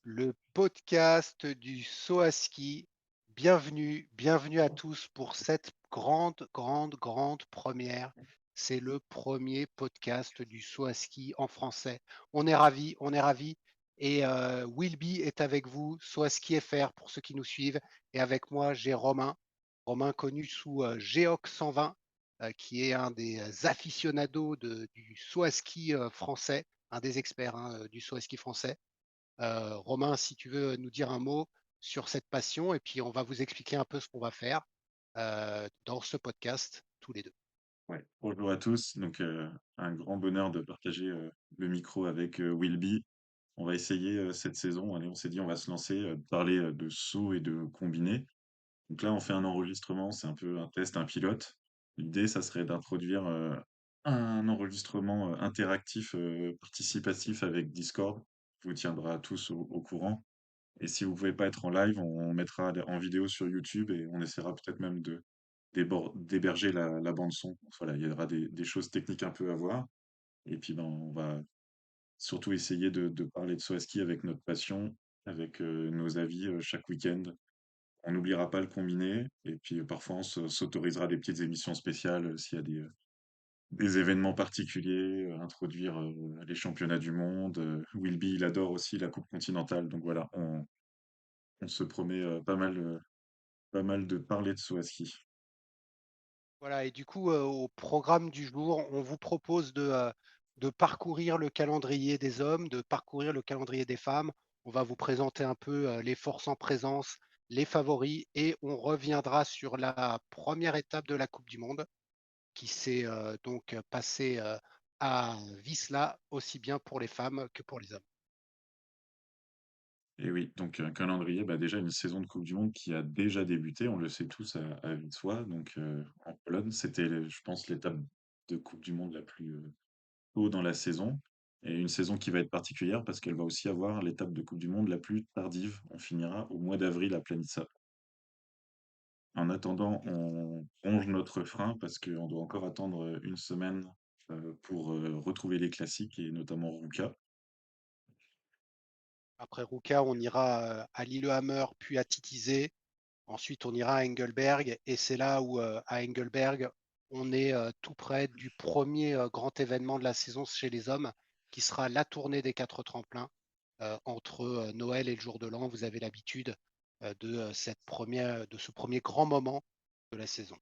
Le podcast du saut à ski. Bienvenue, bienvenue à tous pour cette grande, grande, grande première. C'est le premier podcast du saut à ski en français. On est ravis, on est ravis. Et Wilby est avec vous, saut à ski FR pour ceux qui nous suivent. Et avec moi, j'ai Romain, Romain connu sous Géox 120, qui est un des aficionados du saut à ski français, un des experts du saut à ski français. Romain, si tu veux nous dire un mot sur cette passion, et puis on va vous expliquer un peu ce qu'on va faire dans ce podcast, tous les deux. Ouais. Bonjour à tous. Un grand bonheur de partager le micro avec Wilby. On va essayer cette saison. Allez, on s'est dit, on va se lancer, parler de saut et de combiné. Donc là, on fait un enregistrement. C'est un peu un test, un pilote. L'idée, ça serait d'introduire un enregistrement interactif, participatif avec Discord. Vous tiendra tous au courant. Et si vous pouvez pas être en live, on mettra en vidéo sur YouTube et on essaiera peut-être même d'héberger la bande son. Voilà, il y aura des choses techniques un peu à voir. Et puis ben, on va surtout essayer de parler de saut à ski avec notre passion, avec nos avis chaque week-end. On n'oubliera pas le combiné. Et puis parfois s'autorisera des petites émissions spéciales s'il y a des événements particuliers, introduire les championnats du monde. Wilby, il adore aussi la Coupe continentale. Donc voilà, on se promet pas mal de parler de saut à ski. Voilà, et du coup, au programme du jour, on vous propose de parcourir le calendrier des hommes, de parcourir le calendrier des femmes. On va vous présenter un peu les forces en présence, les favoris, et on reviendra sur la première étape de la Coupe du Monde qui s'est donc passée à Visla, aussi bien pour les femmes que pour les hommes. Et oui, donc un calendrier, bah déjà une saison de Coupe du Monde qui a déjà débuté, on le sait tous à vite soi. En Pologne, c'était, je pense, l'étape de Coupe du Monde la plus tôt dans la saison. Et une saison qui va être particulière parce qu'elle va aussi avoir l'étape de Coupe du Monde la plus tardive. On finira au mois d'avril à Planica. En attendant, on ronge notre frein parce qu'on doit encore attendre une semaine pour retrouver les classiques et notamment Ruka. Après Ruka, on ira à Lillehammer, puis à Titisee. Ensuite, on ira à Engelberg. Et c'est là où, à Engelberg, on est tout près du premier grand événement de la saison chez les hommes, qui sera la tournée des quatre tremplins. Entre Noël et le jour de l'an, vous avez l'habitude de ce premier grand moment de la saison.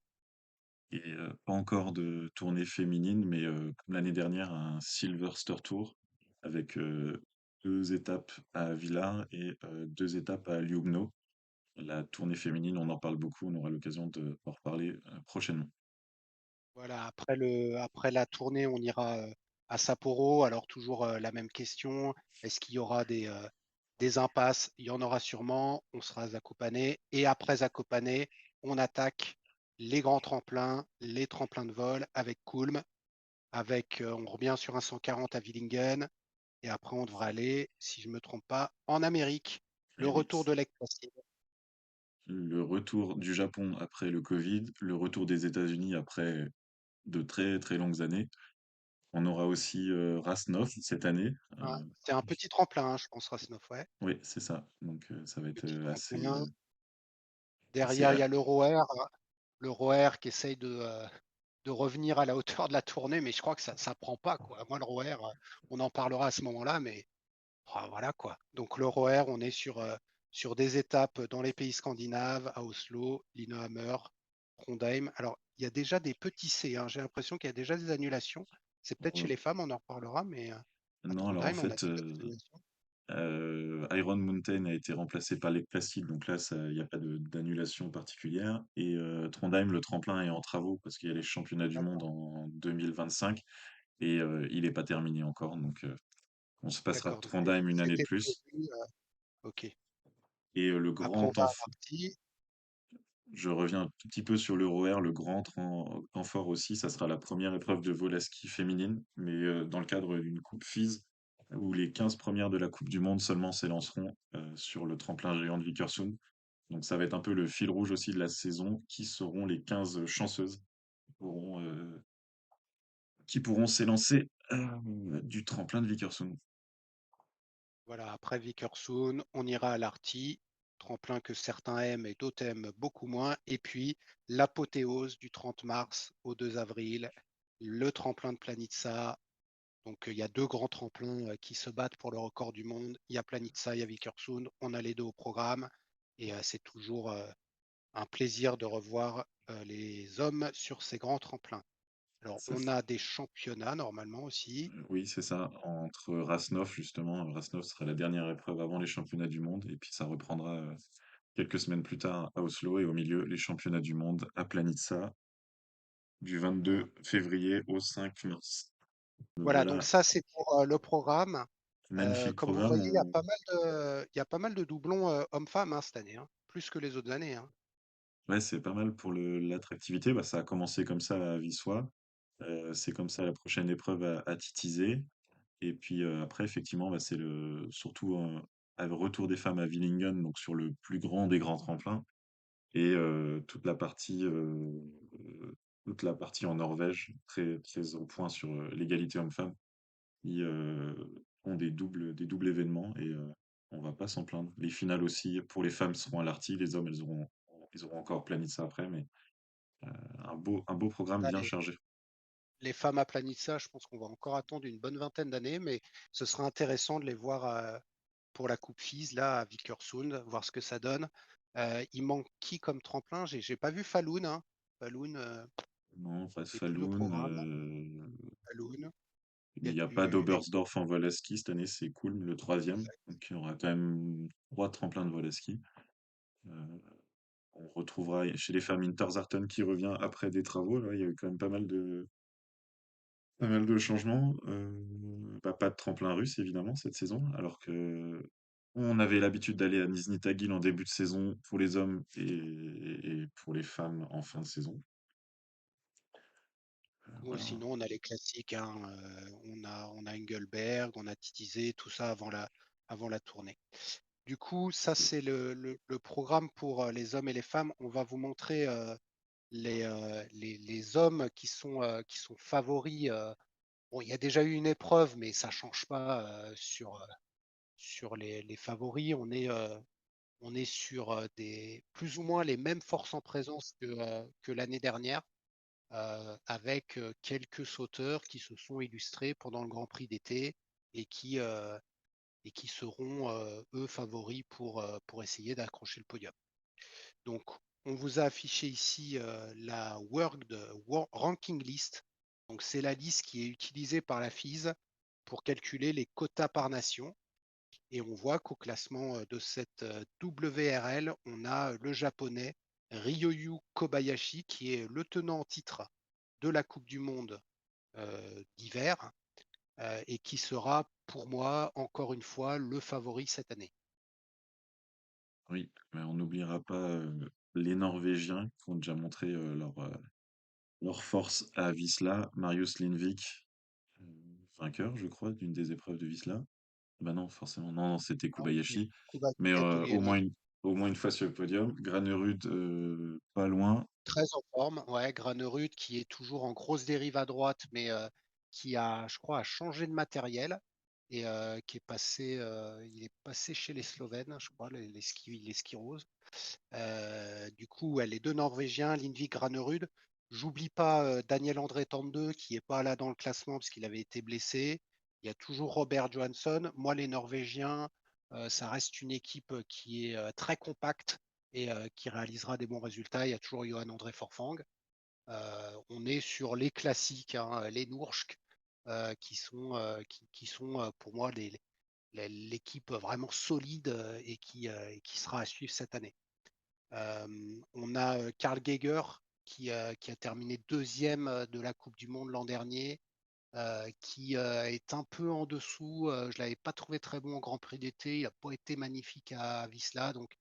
Et pas encore de tournée féminine, mais comme l'année dernière, un Silverster Tour avec 2 étapes à Villars et 2 étapes à Ljubno. La tournée féminine, on en parle beaucoup, on aura l'occasion d'en reparler prochainement. Voilà, après la tournée, on ira à Sapporo. Alors, toujours la même question. Est-ce qu'il y aura des impasses? Il y en aura sûrement. On sera à Zakopane. Et après Zakopane, on attaque les grands tremplins, les tremplins de vol avec Kulm. On revient sur un 140 à Willingen. Et après, on devra aller, si je ne me trompe pas, en Amérique. Le Et oui, retour de Lake Placid. le retour du Japon après le Covid, le retour des États-Unis après de très très longues années. On aura aussi Rasnov cette année. Ouais, c'est un petit tremplin, hein, je pense, Rasnov. Ouais. Oui, c'est ça. Ça va être Petit tremplin. assez. Derrière, il y a l'Euro Air qui essaye de revenir à la hauteur de la tournée, mais je crois que ça prend pas, quoi. Moi, l'Euro Air, on en parlera à ce moment-là, mais voilà, quoi. Donc, l'Euro Air, on est sur des étapes dans les pays scandinaves, à Oslo, Lillehammer, Trondheim. Alors, il y a déjà des petits C, hein. J'ai l'impression qu'il y a déjà des annulations. C'est peut-être chez euh, les femmes, on en reparlera, mais à non, alors en Trondheim, on a fait, déjà des annulations. Iron Mountain a été remplacé par Lake Placid, donc là, il n'y a pas d'annulation particulière. Et Trondheim, le tremplin est en travaux parce qu'il y a les championnats du monde D'accord, en 2025 et il n'est pas terminé encore. On se passera d'accord. Donc, lui, Trondheim une année de c'était plus. prévu. Ok. Et le Après, on grand va temps, à Marty. je reviens un tout petit peu sur l'Euro Air, le grand temps fort aussi, ça sera la première épreuve de vol à ski féminine, mais dans le cadre d'une coupe FIS, où les 15 premières de la Coupe du Monde seulement s'élanceront sur le tremplin géant de Vikersund. Donc ça va être un peu le fil rouge aussi de la saison, qui seront les 15 chanceuses qui qui pourront s'élancer du tremplin de Vikersund. Voilà, après Vickersund, on ira à l'Arty, tremplin que certains aiment et d'autres aiment beaucoup moins. Et puis l'apothéose du 30 mars au 2 avril, le tremplin de Planitza. Donc il y a deux grands tremplins qui se battent pour le record du monde. Il y a Planitza, il y a Vickersund. On a les deux au programme. Et c'est toujours un plaisir de revoir les hommes sur ces grands tremplins. Alors, Ça, on a des championnats normalement aussi. oui, c'est ça. Entre Rasnov, justement, Rasnov sera la dernière épreuve avant les championnats du monde, et puis ça reprendra quelques semaines plus tard à Oslo, et au milieu, les championnats du monde à Planitza, du Voilà. 22 février au 5 mars. Donc Voilà, donc voilà, ça c'est pour le programme. magnifique Comme vous programme. voyez, il y a pas mal de doublons hommes-femmes hein, cette année, hein, plus que les autres années, hein. Ouais, c'est pas mal pour l'attractivité. Bah, ça a commencé comme ça à Vissois. C'est comme ça la prochaine épreuve à Titisee. Et puis après, effectivement, bah, c'est surtout un retour des femmes à Willingen, donc sur le plus grand des grands tremplins. Et toute la partie en Norvège, très, très au point sur l'égalité homme-femme. Ils ont des doubles événements et on va pas s'en plaindre. Les finales aussi, pour les femmes, seront à l'Arty. Les hommes, ils auront encore Planitza après, mais un beau programme Là, bien chargé. les femmes à Planitza, je pense qu'on va encore attendre une bonne vingtaine d'années, mais ce sera intéressant de les voir pour la Coupe FIS, là, à Vickersund, voir ce que ça donne. Il manque qui comme tremplin? J'ai pas vu Falun, hein. Falun, Non, pas c'est plus au Falun, programme. Falun, il mais y il a n'y a pas du, des- d'Oberstdorf en vol à ski cette année, c'est cool, le troisième. Donc il y aura quand même 3 tremplins de vol à ski. Euh, on retrouvera chez les femmes Interzarten qui revient après des travaux. Là, il y a eu quand même pas mal de changements. Bah, pas de tremplin russe, évidemment, cette saison, alors que on avait l'habitude d'aller à Nizhny Tagil en début de saison pour les hommes et pour les femmes en fin de saison. Ou Voilà. sinon, on a les classiques, hein, on a Engelberg, on a Titizé, tout ça avant la tournée. Du coup, ça, c'est le programme pour les hommes et les femmes. On va vous montrer les hommes qui sont favoris. Bon, il y a déjà eu une épreuve, mais ça change pas sur les favoris. On est sur plus ou moins les mêmes forces en présence que l'année dernière, avec quelques sauteurs qui se sont illustrés pendant le Grand Prix d'été et et qui seront, eux, favoris pour essayer d'accrocher le podium. Donc, on vous a affiché ici la Ranking List. Donc, c'est la liste qui est utilisée par la FIS pour calculer les quotas par nation. Et on voit qu'au classement de cette WRL, on a le japonais Ryoyu Kobayashi, qui est le tenant en titre de la Coupe du Monde d'hiver et qui sera pour moi encore une fois le favori cette année. Oui, mais on n'oubliera pas les Norvégiens qui ont déjà montré leur force à Visla. Marius Lindvik, euh, vainqueur, je crois, d'une des épreuves de Visla. Bah non, forcément, non, non, c'était Non, c'est Kobayashi. Kobayashi Mais qui a tout gagné. au moins une fois sur le podium. Granerud, pas loin. Très en forme, ouais, Granerud qui est toujours en grosse dérive à droite, mais qui a, je crois, a changé de matériel et qui est passé, il est passé chez les Slovènes, je crois, les skis roses. Du coup, ouais, les deux Norvégiens, Lindvik, Granerud. J'oublie pas Daniel André Tande qui est pas là dans le classement parce qu'il avait été blessé. Il y a toujours Robert Johansson. Moi, les Norvégiens, ça reste une équipe qui est très compacte et qui réalisera des bons résultats. Il y a toujours Johan André Forfang. On est sur les classiques, hein, les Noursk, qui sont pour moi l'équipe vraiment solide et qui sera à suivre cette année. On a Karl Geiger qui a terminé deuxième de la Coupe du Monde l'an dernier, qui est un peu en dessous. Je ne l'avais pas trouvé très bon au Grand Prix d'été. Il n'a pas été magnifique à Visla, donc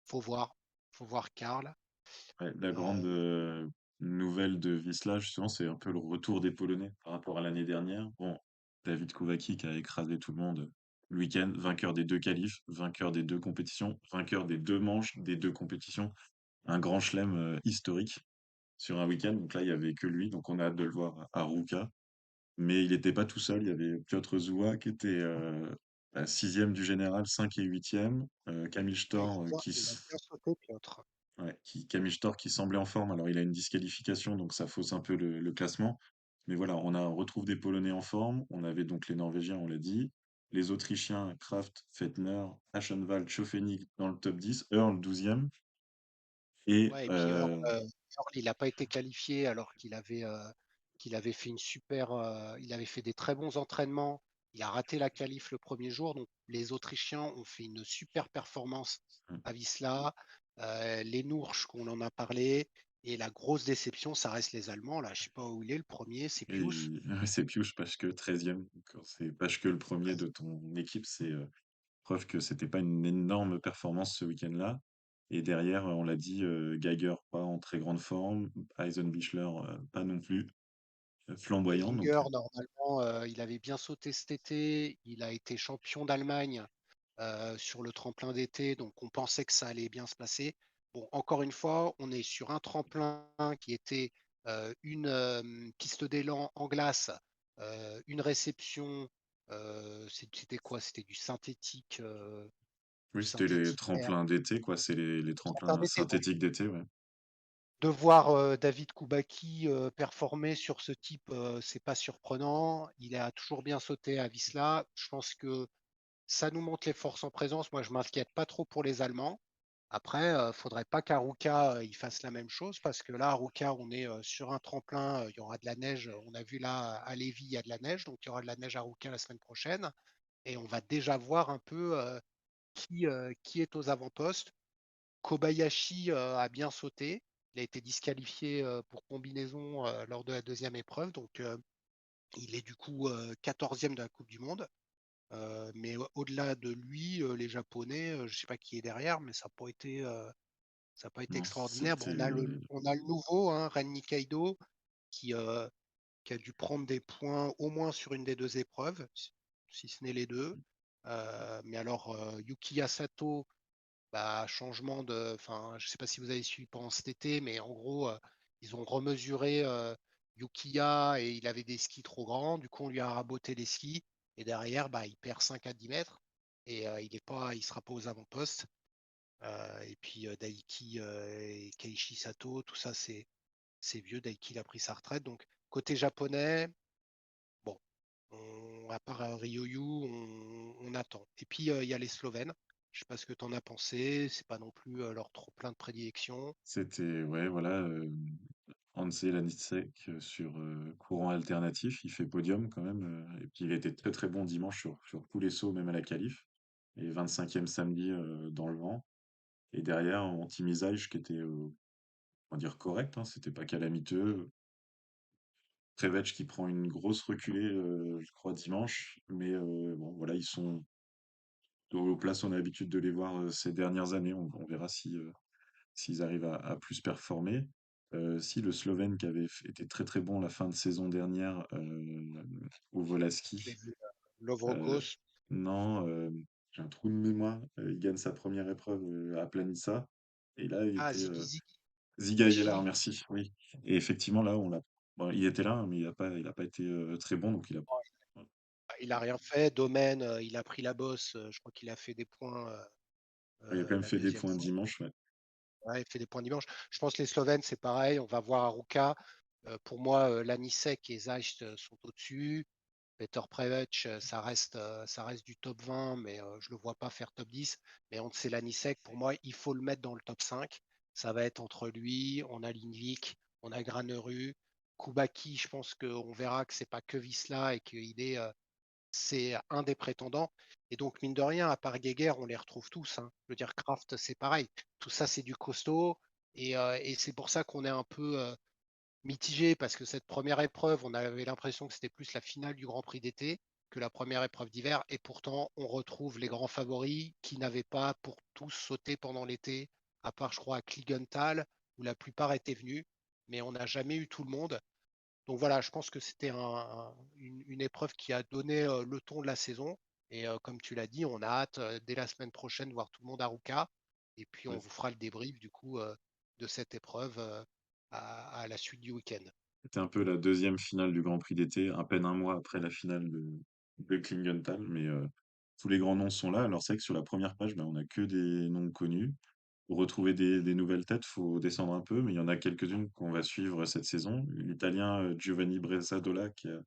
faut voir. Faut voir Karl. Ouais, la grande Euh, nouvelle de Wisla, justement, c'est un peu le retour des Polonais par rapport à l'année dernière. Bon, David Kovacic qui a écrasé tout le monde le week-end, vainqueur des deux qualifs, vainqueur des deux compétitions, vainqueur des deux manches des deux compétitions. Un grand chelem historique sur un week-end. Donc là, il y avait que lui, donc on a hâte de le voir à Ruka. Mais il n'était pas tout seul, il y avait Piotr Zoua qui était 6e du général, 5 et 8e. Camille Ouais, Storr, il a bien sauté Piotr. ouais, Camille Storr qui semblait en forme. Alors, il a une disqualification, donc ça fausse un peu le classement. Mais voilà, on retrouve des Polonais en forme. On avait donc les Norvégiens, on l'a dit. Les Autrichiens, Kraft, Fettner, Aschenwald, Schöffenig dans le top 10. Earl, 12e. Et Ouais, et puis Earl, il n'a pas été qualifié alors qu'il avait fait une super, il avait fait des très bons entraînements. Il a raté la qualif le premier jour, donc les Autrichiens ont fait une super performance à Wisla. Les Noursch, qu'on en a parlé, et la grosse déception, ça reste les Allemands. Là, je sais pas où il est, le premier, c'est Pius. ouais, c'est Piouche, Paschke, 13e. Donc, c'est Paschke le premier de ton équipe. C'est preuve que c'était pas une énorme performance ce week-end-là. Et derrière, on l'a dit, Geiger pas en très grande forme, Eisenbichler pas non plus flamboyant. Donc, Ellinger, normalement, il avait bien sauté cet été. Il a été champion d'Allemagne sur le tremplin d'été, donc on pensait que ça allait bien se passer. Bon, encore une fois, on est sur un tremplin qui était une piste d'élan en glace, une réception. C'était quoi? C'était du oui, c'était les synthétique air. tremplins d'été, quoi. C'est les Le tremplin tremplins d'été. Donc, synthétiques d'été, ouais. de voir David Koubaki performer sur ce type, c'est pas surprenant. Il a toujours bien sauté à Wisla. Je pense que ça nous montre les forces en présence. Moi, je m'inquiète pas trop pour les Allemands. Après, faudrait pas qu'Aruka il fasse la même chose parce que là, Aruka, on est sur un tremplin, il y aura de la neige. On a vu là à Lévis, il y a de la neige, donc il y aura de la neige à Aruka la semaine prochaine. Et on va déjà voir un peu qui est aux avant-postes. Kobayashi a bien sauté. Il a été disqualifié pour combinaison lors de la deuxième épreuve, donc il est du coup 14e de la Coupe du Monde. Mais au-delà de lui, les Japonais, je ne sais pas qui est derrière, mais ça n'a pas été Non, extraordinaire. Bon, c'était on a le nouveau, hein, Ren Nikaido, qui, euh, qui a dû prendre des points au moins sur une des deux épreuves, si ce n'est les deux. Mais alors, Yukiya Sato, bah, changement de. Enfin, je ne sais pas si vous avez suivi pendant cet été, mais en gros, ils ont remesuré Yukiya et il avait des skis trop grands. Du coup, on lui a raboté les skis. Et derrière, bah, il perd 5 à 10 mètres. Et il sera pas aux avant-postes. Et puis Daiki et Keiichi Sato, tout ça, c'est vieux. Daiki, il a pris sa retraite. Donc, côté japonais, bon, à part Ryoyu, on attend. Et puis, il y a les Slovènes. Je sais pas ce que tu en as pensé. C'est pas non plus leur trop plein de prédilection. c'était ouais, voilà, Hanzé Lanicek sur, courant alternatif. Il fait podium quand même, et puis il était très, très bon dimanche sur tous les sauts, même à la qualif. Et 25e samedi, dans le vent. Et derrière, on Timizaj qui était, on va dire correct, hein, c'était pas calamiteux. Prevetch qui prend une grosse reculée, je crois dimanche. Mais bon, voilà, ils sont aux places on a l'habitude de les voir ces dernières années. On verra si, s'ils arrivent à plus performer. Si le Slovène qui avait été très très bon la fin de saison dernière au Je l'ai Volaski, vu, euh, Lovrokos. non, j'ai un trou de mémoire. Il gagne sa première épreuve à Planissa. Et là, il Ah, était Ziggy Ziggy. Ziga Yelar, merci, oui. Et effectivement, là, on l'a. Bon, il était là, hein, mais il a pas été très bon, donc il a. Il a rien fait. Domaine, il a pris la bosse. Je crois qu'il a fait des points Il a quand même la fait des deuxième points fois. dimanche, ouais. Ouais, il fait des points dimanche. Je pense que les Slovènes, c'est pareil. On va voir Aruka. Pour moi, Lanisek et Zajc sont au-dessus. Peter Prevec, ça reste du top 20, mais je ne le vois pas faire top 10. Mais on sait Lanisek, pour moi, il faut le mettre dans le top 5. Ça va être entre lui, on a Lindvik, on a Granerud. Koubaki, je pense qu'on verra que c'est pas que Visla et qu'il est c'est un des prétendants. Et donc, mine de rien, à part Geiger, on les retrouve tous, hein. Je veux dire, Kraft, c'est pareil. Tout ça, c'est du costaud. Et c'est pour ça qu'on est un peu mitigé, parce que cette première épreuve, on avait l'impression que c'était plus la finale du Grand Prix d'été que la première épreuve d'hiver. Et pourtant, on retrouve les grands favoris qui n'avaient pas pour tous sauté pendant l'été, à part, je crois, à Kligenthal, où la plupart étaient venus. Mais on n'a jamais eu tout le monde. Donc voilà, je pense que c'était une épreuve qui a donné le ton de la saison. Et comme tu l'as dit, on a hâte dès la semaine prochaine de voir tout le monde à Ruka. Et puis on Ouais. vous fera le débrief du coup de cette épreuve à la suite du week-end. C'était un peu la deuxième finale du Grand Prix d'été, à peine un mois après la finale de Klingenthal, mais tous les grands noms sont là. Alors c'est vrai que sur la première page, ben, on a que des noms connus. Pour retrouver des nouvelles têtes, faut descendre un peu, mais il y en a quelques-unes qu'on va suivre cette saison. L'Italien Giovanni Bresadola qui a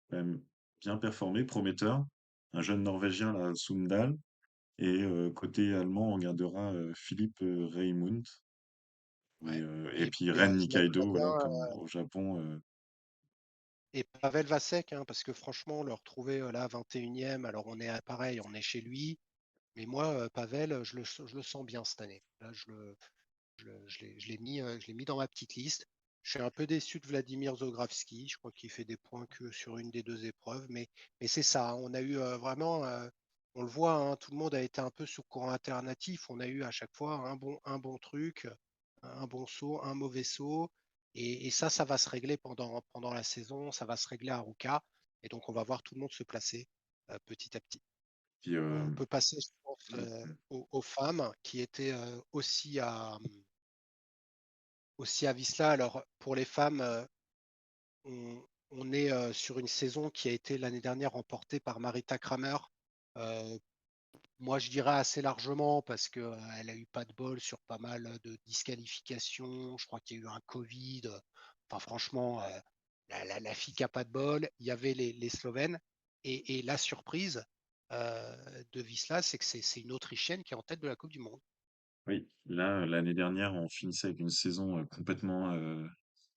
quand même bien performé, prometteur. Un jeune Norvégien, là, Sundal. Et côté allemand, on gardera Philippe Reimund. Ouais. Et puis Et, Ren je mettrais Nikaido, bien voilà, comme au Japon. et Pavel Vasek, hein, parce que franchement, le retrouver là 21e, alors on est pareil, on est chez lui, mais moi, Pavel, je le sens bien cette année. Là, je l'ai mis dans ma petite liste. Je suis un peu déçu de Vladimir Zogravski. Je crois qu'il fait des points que sur une des deux épreuves, mais c'est ça, hein. On a eu vraiment, on le voit, hein, tout le monde a été un peu sur courant alternatif. On a eu à chaque fois un bon truc, un bon saut, un mauvais saut. Et ça, ça va se régler pendant la saison. Ça va se régler à Ruka. Et donc, on va voir tout le monde se placer petit à petit. Puis, On peut passer, je pense, mm, aux femmes qui étaient aussi à Visla. Alors, pour les femmes, on est sur une saison qui a été l'année dernière remportée par Marita Kramer. Euh, Moi, je dirais assez largement parce qu'elle a eu pas de bol sur pas mal de disqualifications. Je crois qu'il y a eu un Covid. Enfin, franchement, la fille qui a pas de bol. Il y avait les Slovènes. Et la surprise de Visla, c'est que c'est une Autrichienne qui est en tête de la Coupe du Monde. oui, là, l'année dernière, on finissait avec une saison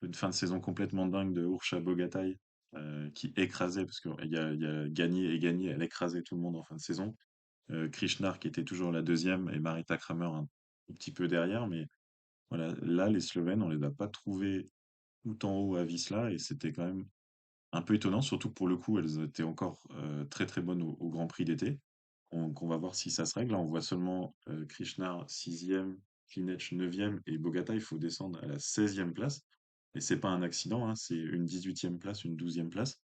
une fin de saison complètement dingue de Urša Bogatay, qui écrasait, parce il y a gagné et gagné, elle écrasait tout le monde en fin de saison. Krishnar qui était toujours la deuxième et Marita Kramer un tout petit peu derrière, mais voilà, là, les Slovènes, on les a pas trouvés tout en haut à Visla et c'était quand même un peu étonnant, surtout que pour le coup, elles étaient encore très très bonnes au Grand Prix d'été. Donc on va voir si ça se règle. Là, on voit seulement Krishnar 6e, Klinec 9e et Bogata, il faut descendre à la 16e place. Et c'est pas un accident, hein, c'est une 18e place, une 12e place.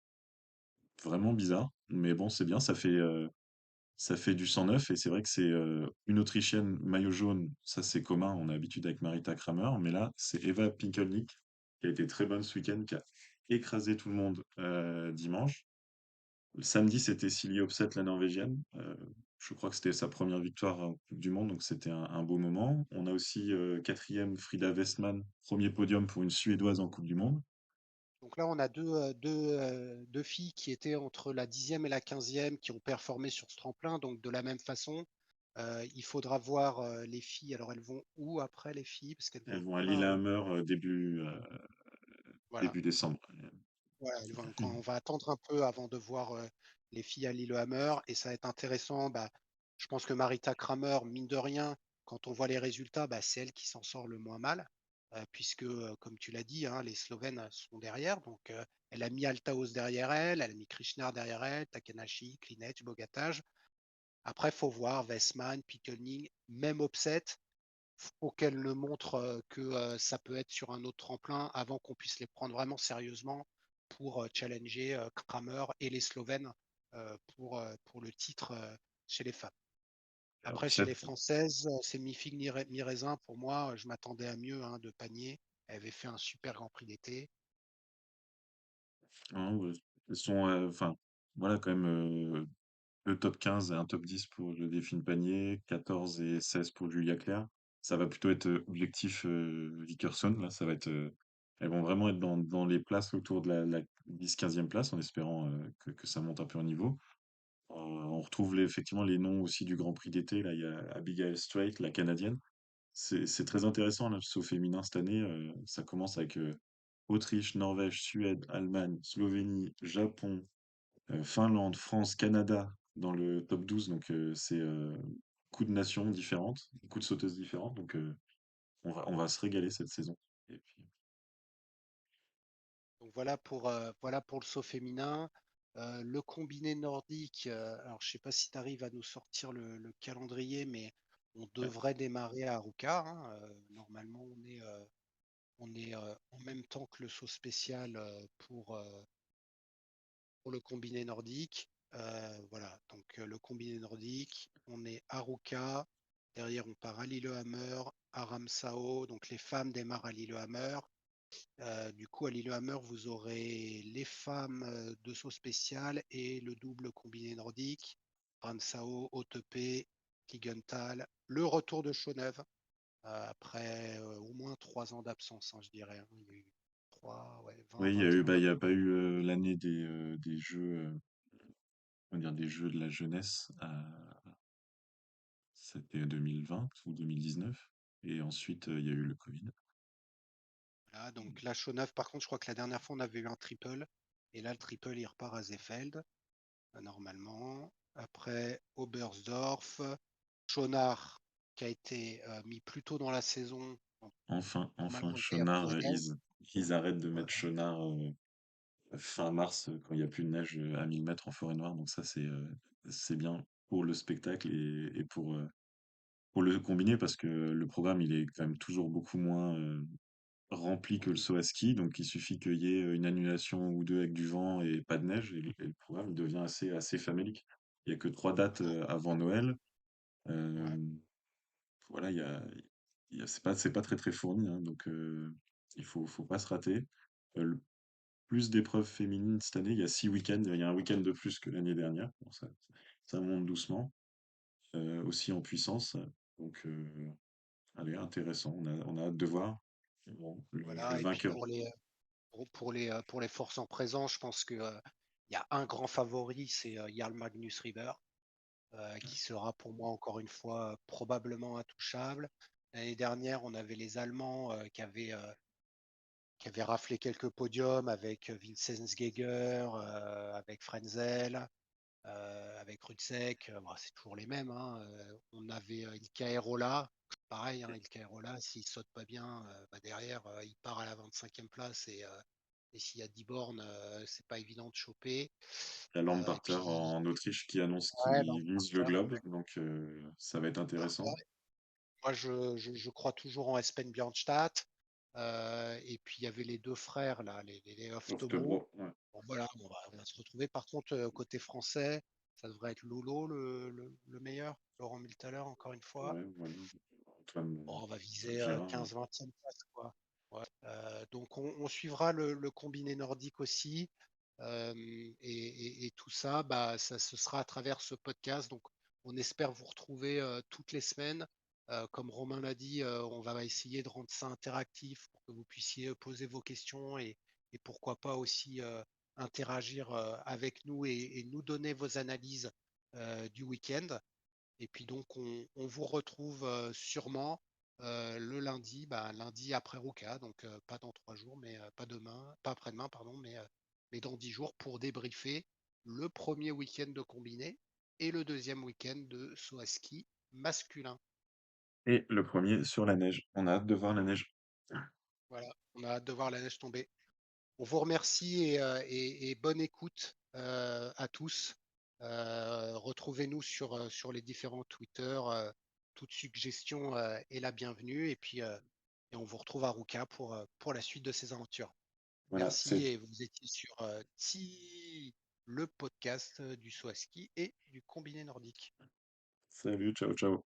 Vraiment bizarre, mais bon, c'est bien, ça fait du 109 et c'est vrai que c'est une Autrichienne maillot jaune, ça c'est commun, on a l'habitude avec Marita Kramer, mais là c'est Eva Pinkelnick qui a été très bonne ce week-end, qui a écrasé tout le monde dimanche. Le samedi c'était Silje Opseth, la Norvégienne. Je crois que c'était sa première victoire en Coupe du Monde, donc c'était un beau moment. On a aussi quatrième Frida Westman, premier podium pour une Suédoise en Coupe du Monde. Donc là, on a deux filles qui étaient entre la 10e et la 15e qui ont performé sur ce tremplin. Donc de la même façon, il faudra voir les filles. Alors elles vont où après les filles? Parce qu'elles Elles vont vont à pas à Roubaix. Lillehammer Voilà. début décembre. Voilà, quand on va attendre un peu avant de voir les filles à Lillehammer et ça va être intéressant. Bah, je pense que Marita Kramer, mine de rien, quand on voit les résultats, bah, c'est elle qui s'en sort le moins mal, puisque, comme tu l'as dit, hein, les Slovènes sont derrière. Donc, elle a mis Altaos derrière elle, elle a mis Krishnar derrière elle, Takanashi, Klinec, Bogataj. Après, faut voir Westman, Pickelning, même Opset. Faut qu'elle le montre que ça peut être sur un autre tremplin avant qu'on puisse les prendre vraiment sérieusement pour challenger Kramer et les Slovènes pour le titre chez les femmes. Alors, Après, chez les Françaises, c'est mi-figue, mi-raisin. Pour moi, je m'attendais à mieux, hein, de Panier. Elle avait fait un super Grand Prix d'été. hein, elles sont, enfin, voilà quand même le top 15 et un top 10 pour le Delphine Panier, 14 et 16 pour Julia Claire. Ça va plutôt être objectif Vickerson, là, ça va être, elles vont vraiment être dans les places autour de la 10-15e place en espérant que ça monte un peu en niveau. On retrouve effectivement les noms aussi du Grand Prix d'été, là, il y a Abigail Strait, la Canadienne. C'est très intéressant, là, le saut féminin cette année, ça commence avec Autriche, Norvège, Suède, Allemagne, Slovénie, Japon, Finlande, France, Canada dans le top 12. Donc c'est beaucoup de nations différentes, beaucoup de sauteuses différentes. Donc on va se régaler cette saison. Et puis, Donc voilà pour le saut féminin. Le combiné nordique, alors je ne sais pas si tu arrives à nous sortir le calendrier, mais on ouais, devrait démarrer à Aruka, hein. Normalement, on est en même temps que le saut spécial pour le combiné nordique. Voilà, donc le combiné nordique, on est à Aruka. Derrière, on part à Lillehammer, à Ramsau. Donc les femmes démarrent à Lillehammer. Du coup, à Lillehammer, vous aurez les femmes de saut spécial et le double combiné nordique. Bransao, Hautepé, Kliggenthal, le retour de Chauveneuve après au moins 3 ans d'absence, hein, je dirais, hein. Il y a eu 3, ouais, 20, Oui, 21, il 20. y a pas eu l'année des jeux, on va dire des jeux de la jeunesse. C'était 2020 ou 2019. Et ensuite, il y a eu le Covid. Voilà, donc la Chauveneuve, par contre, je crois que la dernière fois, on avait eu un triple. Et là, le triple, il repart à Seefeld, normalement. Après, Oberstdorf, Schonard, qui a été mis plus tôt dans la saison. Donc, Enfin, normalement, il va y avoir Chenard, la neige. ils arrêtent de mettre Voilà. Chenard fin mars quand il n'y a plus de neige à 1000 mètres en forêt noire. Donc ça, c'est bien pour le spectacle et pour le combiné parce que le programme, il est quand même toujours beaucoup moins rempli que le saut à ski. Donc il suffit qu'il y ait une annulation ou deux avec du vent et pas de neige et le programme il devient assez famélique. Il y a que 3 dates Voilà. avant Noël. Ouais. Euh, voilà, c'est pas très très fourni, hein, donc faut pas se rater. Le plus d'épreuves féminines cette année, il y a 6 week-ends, il y a un week-end de plus que l'année dernière. Bon, ça monte doucement, aussi en puissance. Donc, allez, intéressant. On a hâte de voir. Bon, le Voilà. Et puis vainqueur. pour les forces en présence, je pense que il y a un grand favori, c'est Jarl Magnus River, qui sera pour moi encore une fois probablement intouchable. L'année dernière, on avait les Allemands qui avaient raflé quelques podiums avec Vincenz Geiger, avec Frenzel, avec Rudzeck. Bon, c'est toujours les mêmes, hein. On avait Ilka Erola, pareil, hein, Ilka Erola, s'il saute pas bien, bah derrière, il part à la 25e place et s'il y a 10 bornes, c'est pas évident de choper. Il y a Et Lamparter puis, en Autriche qui annonce ouais, qu'il vise le globe, donc ça va être intéressant. moi, je crois toujours en Espen Bjørnstad. Et puis, il y avait les deux frères, là, les Oftebro. Oftebro, ouais. Bon, voilà, on va se retrouver. Par contre, côté français, ça devrait être Lolo le meilleur. Laurent Miltaler, encore une fois. Ouais, voilà. Antoine Bon, on va viser Girard, ouais. 15-20e place, quoi. Ouais. Donc, on suivra le combiné nordique aussi. Et tout ça, bah, ça, ce sera à travers ce podcast. Donc, on espère vous retrouver toutes les semaines. Comme Romain l'a dit, on va essayer de rendre ça interactif pour que vous puissiez poser vos questions et pourquoi pas aussi interagir avec nous et nous donner vos analyses du week-end. Et puis donc, on vous retrouve sûrement le lundi, bah, lundi après Ruka, donc pas dans 3 jours, mais pas demain, pas après-demain, pardon, mais dans 10 jours pour débriefer le premier week-end de combiné et le deuxième week-end de saut à ski masculin. Et le premier sur la neige. On a hâte de voir la neige. Voilà, on a hâte de voir la neige tomber. On vous remercie et bonne écoute à tous. Retrouvez-nous sur les différents Twitter. Toute suggestion est la bienvenue. Et on vous retrouve à Ruka pour la suite de ces aventures. Voilà, Merci c'est. et vous étiez sur le podcast du saut à ski et du combiné nordique. Salut, ciao, ciao.